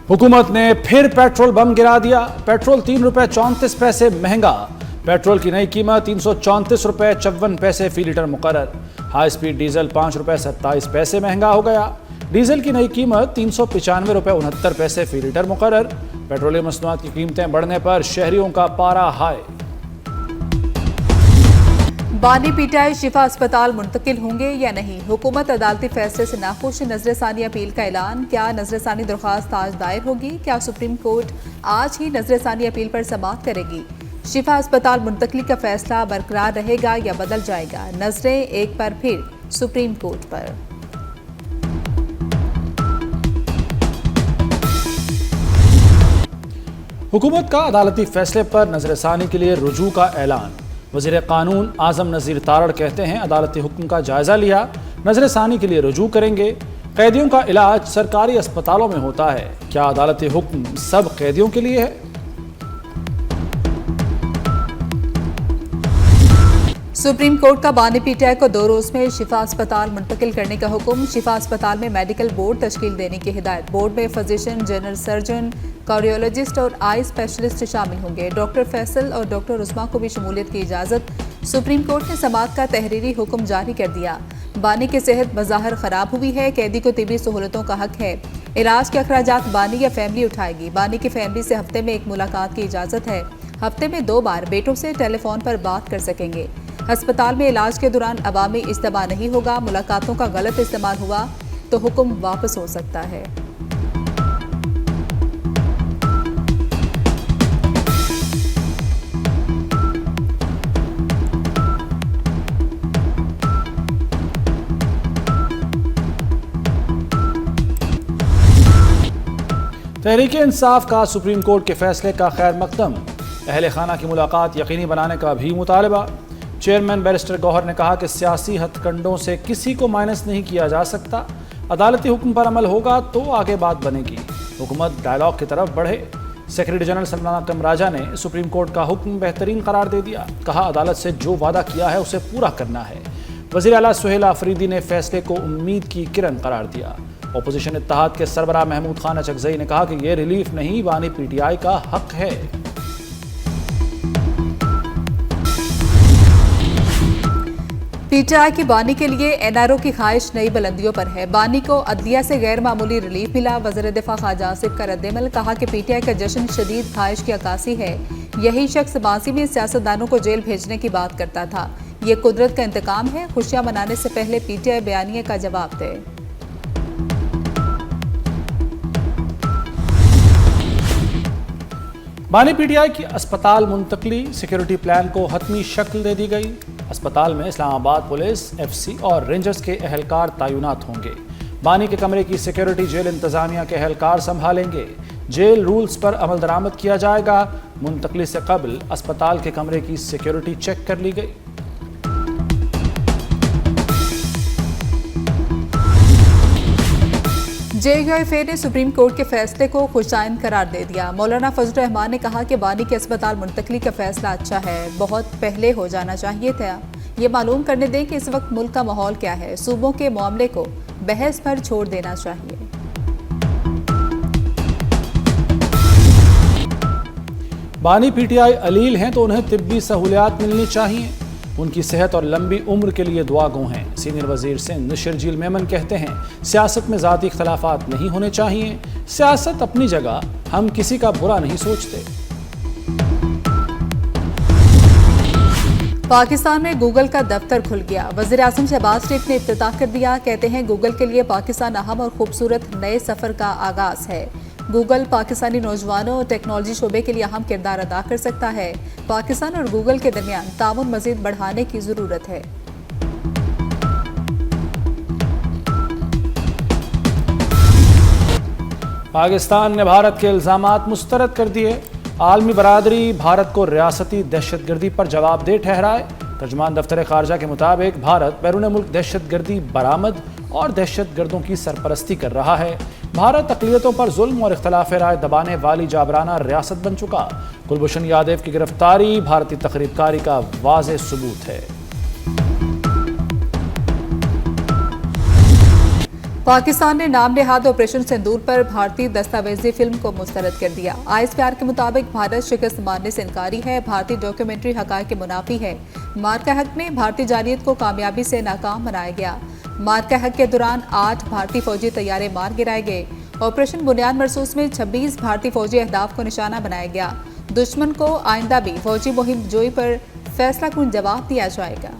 हुकूमत ने फिर पेट्रोल बम गिरा दिया। पेट्रोल ₹3.34 महंगा। पेट्रोल की नई कीमत ₹334.54 फी लीटर मुकर्रर। हाई स्पीड डीजल ₹5.27 महंगा हो गया। डीजल की नई कीमत ₹395.69 फी लीटर मुकर्रर। पेट्रोलियम मसनूआत की कीमतें बढ़ने पर शहरियों का पारा हाई। बानी पीटीआई शिफा अस्पताल मुंतकिल होंगे या नहीं, हुकूमत अदालती फैसले से नाखुश। नजरसानी अपील का ऐलान। क्या नजरसानी दरख्वास्त आज दायर होगी? क्या सुप्रीम कोर्ट आज ही नजरसानी अपील पर समाअत करेगी? शिफा अस्पताल मुंतकली का फैसला बरकरार रहेगा या बदल जाएगा? नजरें एक बार फिर सुप्रीम कोर्ट पर। हुकूमत का अदालती फैसले पर नजरसानी के लिए रुजू का ऐलान। वज़ीर कानून आज़म नज़ीर तारड़ कहते हैं, अदालती हुक्म का जायजा लिया, नजरसानी के लिए रुजू करेंगे। कैदियों का इलाज सरकारी अस्पतालों में होता है, क्या अदालती हुक्म सब कैदियों के लिए है? सुप्रीम कोर्ट का बानी पीटीआई को 2 रोज में शिफा अस्पताल मुंतकिल करने का हुक्म। शिफा अस्पताल में मेडिकल बोर्ड तश्कील देने की हिदायत। बोर्ड में फिजिशियन, जनरल सर्जन, कार्डियोलॉजिस्ट और आई स्पेशलिस्ट शामिल होंगे। डॉक्टर फैसल और डॉक्टर उस्मा को भी शमूलियत की इजाज़त। सुप्रीम कोर्ट ने समाअत का तहरीरी हुक्म जारी कर दिया। बानी की सेहत बज़ाहिर ख़राब हुई है, कैदी को तिबी सहूलतों का हक है। इलाज के अखराजात बानी या फैमिली उठाएगी। बानी की फैमिली से हफ्ते में एक मुलाकात की इजाज़त है। हफ्ते में 2 बार बेटों से टेलीफोन पर बात कर सकेंगे। अस्पताल में इलाज के दौरान अवामी इस्तेमाल नहीं होगा। मुलाकातों का गलत इस्तेमाल हुआ तो हुक्म वापस हो सकता है। तहरीक इंसाफ का सुप्रीम कोर्ट के फैसले का खैर मकदम। अहले खाना की मुलाकात यकीनी बनाने का भी मुतालबा। चेयरमैन बैरिस्टर गौहर ने कहा कि सियासी हथकंडों से किसी को माइनस नहीं किया जा सकता। अदालती हुक्म पर अमल होगा तो आगे बात बनेगी। हुकूमत डायलॉग की तरफ बढ़े। सेक्रेटरी जनरल सलमान अकरम राजा ने सुप्रीम कोर्ट का हुक्म बेहतरीन करार दे दिया। कहा, अदालत से जो वादा किया है उसे पूरा करना है। वज़ीर आला सुहेल आफरीदी ने फैसले को उम्मीद की किरण करार दिया। अपोजिशन इत्तेहाद के सरबराह महमूद खान अचकज़ई ने कहा कि यह रिलीफ नहीं, बानी पीटीआई का हक है। पीटीआई की बानी के लिए एनआरओ की ख्वाहिश नई बुलंदियों पर है। बानी को अदलिया से गैर मामूली रिलीफ मिला। वज़ीर दिफा ख्वाजा आसिफ का रद्देमल। कहा कि पीटीआई का जश्न शदीद ख्वाहिश की अक्कासी है। यही शख्स माजी में सियासतदानों को जेल भेजने की बात करता था। ये कुदरत का इंतकाम है। खुशियां मनाने से पहले पीटीआई बयानिए का जवाब दे। बानी पीटीआई की अस्पताल मुंतकली, सिक्योरिटी प्लान को हतमी शक्ल दे दी गई। अस्पताल में इस्लामाबाद पुलिस, एफसी और रेंजर्स के एहलकार तैनात होंगे। बानी के कमरे की सिक्योरिटी जेल इंतजामिया के एहलकार संभालेंगे। जेल रूल्स पर अमल दरामद किया जाएगा। मुंतकली से कबल अस्पताल के कमरे की सिक्योरिटी चेक कर ली गई। जेयूआईफे ने सुप्रीम कोर्ट के फैसले को खुशाइन करार दे दिया। मौलाना फजल रहमान ने कहा कि बानी के अस्पताल मुंतकली का फैसला अच्छा है, बहुत पहले हो जाना चाहिए था। ये मालूम करने दें कि इस वक्त मुल्क का माहौल क्या है। सूबों के मामले को बहस पर छोड़ देना चाहिए। बानी पीटीआई अलील हैं तो उन्हें तिब्बी सहूलियात मिलनी चाहिए। उनकी सेहत और लंबी उम्र के लिए दुआ गो हैं। सीनियर वजीर सिंध शर्जील मेमन कहते हैं, सियासत में ज़ाती इख्तलाफात नहीं होने चाहिए। सियासत अपनी जगह, हम किसी का बुरा नहीं सोचते। पाकिस्तान में गूगल का दफ्तर खुल गया। वज़ीर आज़म शहबाज शरीफ ने इफ्तिताह कर दिया। कहते हैं, गूगल के लिए पाकिस्तान अहम और खूबसूरत नए सफ़र का आगाज़ है। गूगल पाकिस्तानी नौजवानों और टेक्नोलॉजी शोबे के लिए अहम किरदार अदा कर सकता है। पाकिस्तान और गूगल के दरमियान ताउन मज़ीद बढ़ाने की ज़रूरत है। पाकिस्तान ने भारत के इल्ज़ामात मुस्तरद कर दिए। आलमी बरादरी भारत को रियासती दहशतगर्दी पर जवाबदेह ठहराए। तर्जुमान दफ्तर खारजा के मुताबिक भारत बैरून मुल्क दहशतगर्दी बरामद और दहशतगर्दों की सरपरस्ती कर रहा है। भारत अक़लियतों पर जुल्म और इख्तलाफ राय दबाने वाली जाबराना रियासत बन चुका। कुलभूषण यादव की गिरफ्तारी भारतीय तखरीबकारी का वाज़ेह सबूत है। पाकिस्तान ने नाम नेहाद ऑपरेशन सिंदूर पर भारतीय दस्तावेजी फिल्म को मुस्तरद कर दिया। आइस प्यार के मुताबिक भारत शिकस्त मानने से इनकारी है। भारतीय डॉक्यूमेंट्री हक़ाइक़ के मुनाफी है। मार्का हक में भारतीय जालियत को कामयाबी से नाकाम बनाया गया। मार्का हक के दौरान 8 भारतीय फौजी तैयारे मार गिराए गए। ऑपरेशन बुनियाद मरसूस में 26 भारतीय फौजी अहदाफ को निशाना बनाया गया। दुश्मन को आइंदा भी फौजी मुहिम जोई पर फैसलाकुन जवाब दिया जाएगा।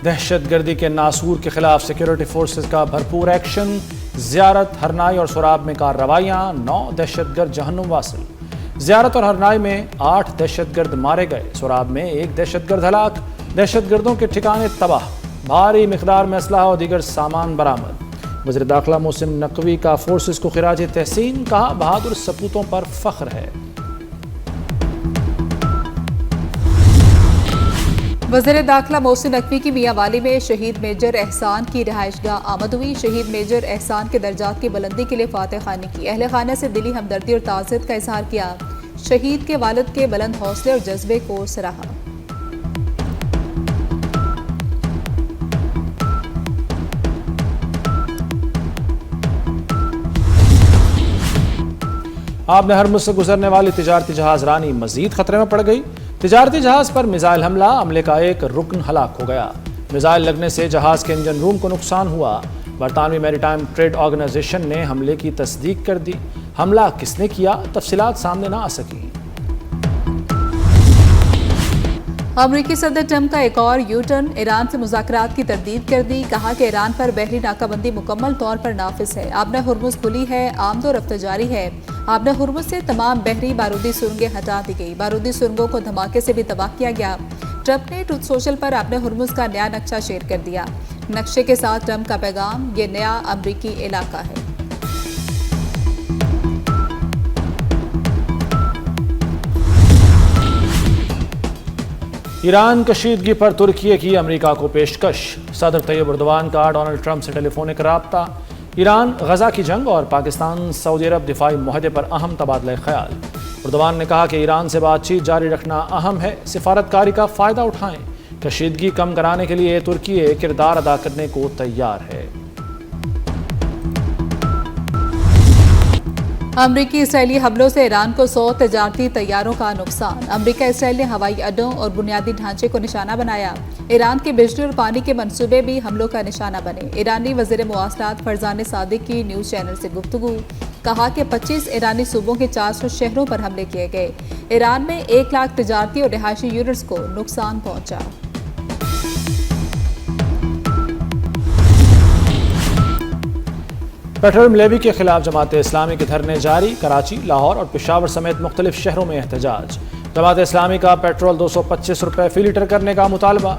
दहशतगर्दी के नासूर के खिलाफ सिक्योरिटी फोर्सेज का भरपूर एक्शन। ज़ियारत, हरनाई और सुराब में कार्रवाइयाँ। 9 दहशतगर्द जहन्नुम वासिल। ज़ियारत और हरनाई में 8 दहशतगर्द मारे गए। सुराब में 1 दहशतगर्द हलाक। दहशतगर्दों के ठिकाने तबाह। भारी मिकदार में असलहा और दीगर सामान बरामद। वज़ीर दाखिला मोहसिन नकवी का फोर्सेज को खिराज तहसीन। कहा, बहादुर सपूतों पर फख्र है। वज़ीर दाखिला मोहसिन नकवी की मियांवाली में शहीद मेजर एहसान की रिहाइशगाह आमद हुई। शहीद मेजर एहसान के दर्जात की बुलंदी के लिए फातह खानी की। अहले खाना से दिली हमदर्दी और ताज़ियत का इजहार किया। शहीद के वालिद के बुलंद हौसले और जज्बे को सराहा। आबने हरमुज से गुजरने वाली तिजारती जहाज रानी मजीद खतरे में पड़ गई। तिजारती जहाज पर मिसाइल हमला, अमले का एक रुकन हलाक हो गया। मिसाइल लगने से जहाज के इंजन रूम को नुकसान हुआ। बरतानवी मैरीटाइम ट्रेड ऑर्गेनाइजेशन ने हमले की तस्दीक कर दी। हमला किसने किया, तफसीलात सामने ना आ सकी। अमरीकी सदर ट्रंप का एक और यू टर्न। ईरान से मुज़ाकरात की तरदीद कर दी। कहा कि ईरान पर बहरी नाकाबंदी मुकम्मल तौर पर नाफिज है। आबना हुर्मुज़ खुली है, आमदो रफ्त जारी है। आबना हुर्मुज़ से तमाम बहरी बारूदी सुरंगें हटा दी गई। बारूदी सुरंगों को धमाके से भी तबाह किया गया। ट्रंप ने ट्रूथ सोशल पर आबना हुर्मुज़ का नया नक्शा शेयर कर दिया। नक्शे के साथ ट्रंप का पैगाम, ये नया अमरीकी इलाका है। ईरान कशीदगी पर तुर्की की अमेरिका को पेशकश। सदर तैयब एर्दोगान का डोनाल्ड ट्रंप से टेलीफोनिक राब्ता। ईरान गजा की जंग और पाकिस्तान सऊदी अरब दिफाई मुआहदे पर अहम तबादला ख्याल। एर्दोगान ने कहा कि ईरान से बातचीत जारी रखना अहम है, सिफारतकारी का फ़ायदा उठाएं। कशीदगी कम कराने के लिए तुर्की किरदार अदा करने को तैयार है। अमरीकी इसराइली हमलों से ईरान को 100 तजारती तैयारों का नुकसान। अमरीका इसराइल ने हवाई अड्डों और बुनियादी ढांचे को निशाना बनाया। ईरान के बिजली और पानी के मंसूबे भी हमलों का निशाना बने। ईरानी वज़ीर मुवासलात फरजान सादिक की न्यूज़ चैनल से गुफ्तगू। कहा कि 25 ईरानी सूबों के 400 शहरों पर हमले किए गए। ईरान में 1 लाख तजारती और रिहायशी यूनिट्स को नुकसान पहुंचा। पेट्रोलियम लेवी के खिलाफ जमात इस्लामी के धरने जारी। कराची, लाहौर और पेशावर समेत मुख्तलिफ शहरों में एहतजाज। जमात इस्लामी का पेट्रोल 225 रुपये फी लीटर करने का मुतालबा।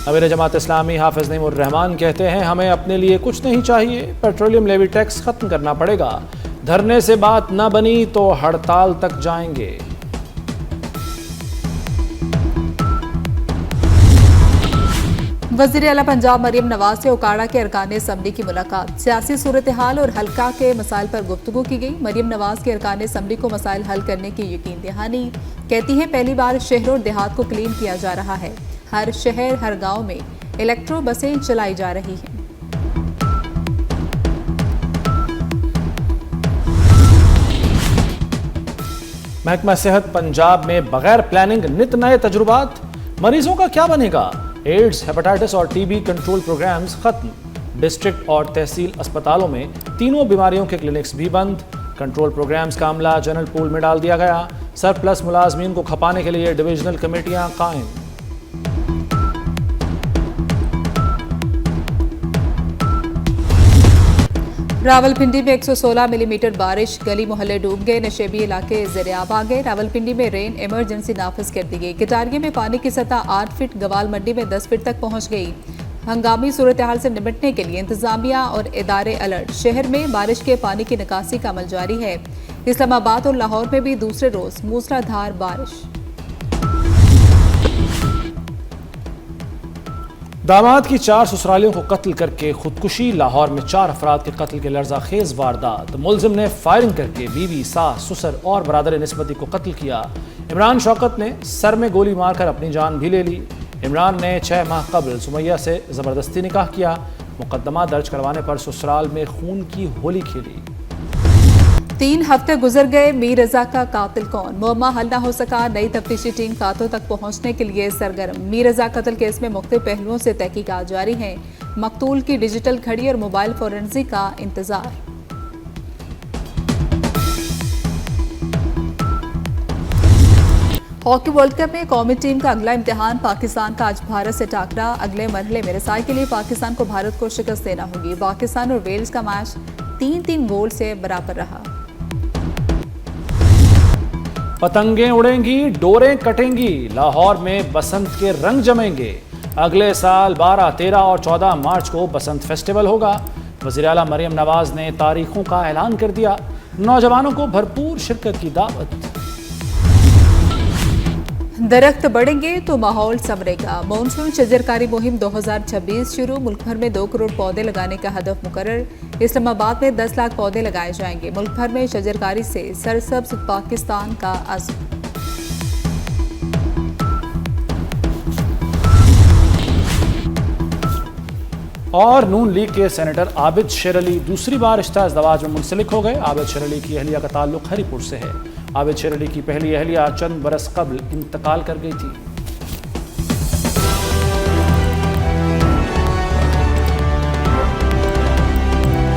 अमीर जमात इस्लामी हाफिज नईमुर रहमान कहते हैं, हमें अपने लिए कुछ नहीं चाहिए, पेट्रोलियम लेवी टैक्स खत्म करना पड़ेगा। धरने से बात न बनी तो हड़ताल तक जाएंगे। वज़ीर आला पंजाब मरियम नवाज से उकाड़ा के अरकान असम्बली की मुलाकात। सियासी सूरत हाल और हल्का के मसाइल पर गुफ्तगू की गई। मरियम नवाज के अरकान असम्बली को मसाइल हल करने की यकीन दहानी। कहती हैं, पहली बार शहरों और देहात को क्लीन किया जा रहा है। हर शहर, हर गाँव में इलेक्ट्रो बसें चलाई जा रही हैं। महकमा सेहत पंजाब में बगैर प्लानिंग नित नए तजुर्बात। मरीजों का क्या बनेगा। एड्स, हेपेटाइटिस और टीबी कंट्रोल प्रोग्राम्स खत्म। डिस्ट्रिक्ट और तहसील अस्पतालों में तीनों बीमारियों के क्लिनिक्स भी बंद। कंट्रोल प्रोग्राम्स का अमला जनरल पूल में डाल दिया गया। सरप्लस मुलाजमीन को खपाने के लिए डिविजनल कमेटियां कायम। रावलपिंडी में 116 मिलीमीटर बारिश। गली मोहल्ले डूब गए। नशेबी इलाके ज़ेरियाब आ गए। रावलपिंडी में रेन इमरजेंसी नाफिज कर दी गई। कटारिया में पानी की सतह 8 फीट, गवाल मंडी में 10 फीट तक पहुंच गई। हंगामी सूरत हाल से निपटने के लिए इंतजामिया और इदारे अलर्ट। शहर में बारिश के पानी की निकासी का अमल जारी है। इस्लामाबाद और लाहौर में भी दूसरे रोज मूसलाधार बारिश। दामाद की 4 ससुरालियों को कत्ल करके खुदकुशी। लाहौर में 4 अफराद के कत्ल के लर्जाखेज वारदात। मुलजिम ने फायरिंग करके बीवी, सास, ससुर और बरादर निस्बती को कत्ल किया। इमरान शौकत ने सर में गोली मारकर अपनी जान भी ले ली। इमरान ने 6 माह कबल सुमैया से ज़बरदस्ती निकाह किया। मुकदमा दर्ज करवाने पर ससुराल में खून की होली खेली। 3 हफ्ते गुजर गए, मीर रजा का कातिल कौन? मुअम्मा हल न हो सका। नई तफ्तीशी टीम कातों तक पहुंचने के लिए सरगर्म। मीर रजा कत्ल केस में मुख्तलिफ पहलुओं से तहकीकात जारी है। मकतूल की डिजिटल घड़ी और मोबाइल फोरेंसिक का इंतजार। हॉकी वर्ल्ड कप में कौमी टीम का अगला इम्तिहान पाकिस्तान का आज भारत से टाकरा। अगले मरहले में रसाई के लिए पाकिस्तान को भारत को शिकस्त देना होगी। पाकिस्तान और वेल्स का मैच 3-3 गोल से बराबर रहा। पतंगें उड़ेंगी, डोरें कटेंगी, लाहौर में बसंत के रंग जमेंगे। अगले साल 12, 13 और 14 मार्च को बसंत फेस्टिवल होगा। वज़ीर आला मरियम नवाज ने तारीखों का ऐलान कर दिया। नौजवानों को भरपूर शिरकत की दावत। दरख्त बढ़ेंगे तो माहौल संवरेगा। मानसून शजरकारी मुहिम 2026 शुरू। मुल्क भर में 2 करोड़ पौधे लगाने का हदफ मुकर्रर। इस्लामाबाद में 10 लाख पौधे लगाए जाएंगे। मुल्क भर में शजरकारी से सरसब्ज पाकिस्तान का अज़्म। और नून लीग के सेनेटर आबिद शेर अली दूसरी बार रिश्ता इज़्दवाज में मुंसलिक हो गए। आबिद शेर अली की अहलिया का ताल्लुक हरीपुर से है। आबिद शेर अली की पहली अहलिया चंद बरस कबल इंतकाल कर गई थी।